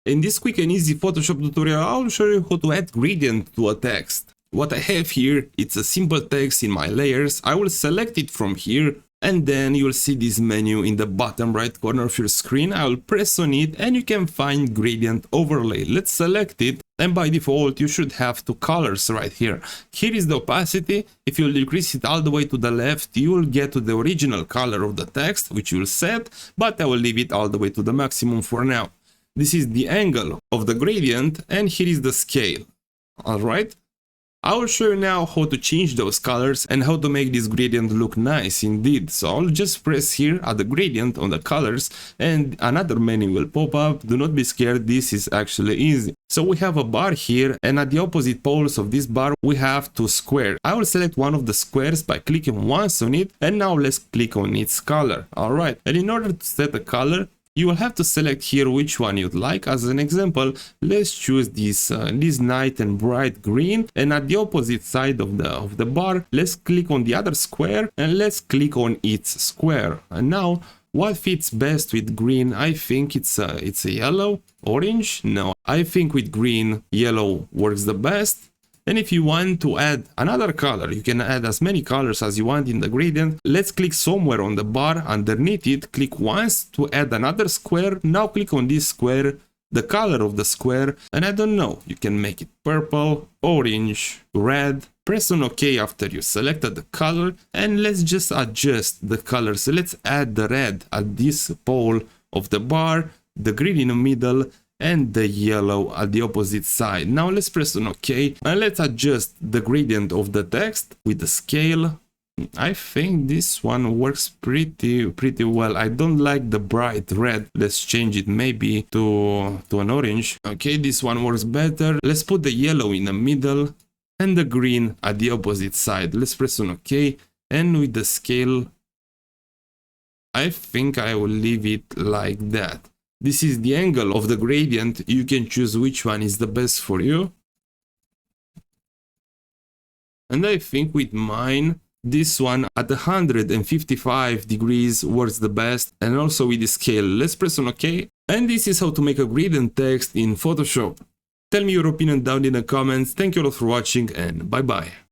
In this quick and easy Photoshop tutorial, I'll show you how to add gradient to a text. What I have here, it's a simple text in my layers. I will select it from here, and then you'll see this menu in the bottom right corner of your screen. I will press on it and you can find gradient overlay. Let's select it, and by default you should have two colors right here. Here is the opacity. If you decrease it all the way to the left, you will get to the original color of the text, which you will set, but I will leave it all the way to the maximum for now. This is the angle of the gradient, and here is the scale. Alright? I will show you now how to change those colors and how to make this gradient look nice indeed. So I'll just press here at the gradient on the colors and another menu will pop up. Do not be scared, this is actually easy. So we have a bar here, and at the opposite poles of this bar we have two squares. I will select one of the squares by clicking once on it, and now let's click on its color. Alright, and in order to set a color, you will have to select here which one you'd like. As an example, let's choose this night and bright green, and at the opposite side of the bar, let's click on the other square and let's click on its square. And now, what fits best with green? I think it's a yellow, orange. No, I think with green, yellow works the best. And if you want to add another color, you can add as many colors as you want in the gradient. Let's click somewhere on the bar underneath it, click once to add another square. Now click on this square, the color of the square, and I don't know, you can make it purple, orange, red. Press on OK after you selected the color, and let's just adjust the color. So let's add the red at this pole of the bar, the green in the middle, and the yellow at the opposite side. Now let's press on OK and let's adjust the gradient of the text with the scale. I think this one works pretty well. I don't like the bright red. Let's change it maybe to an orange. Okay, this one works better. Let's put the yellow in the middle and the green at the opposite side. Let's press on OK, and with the scale, I think I will leave it like that. This is the angle of the gradient. You can choose which one is the best for you. And I think with mine, this one at 155 degrees works the best, and also with the scale. Let's press on OK. And this is how to make a gradient text in Photoshop. Tell me your opinion down in the comments. Thank you all for watching, and bye bye.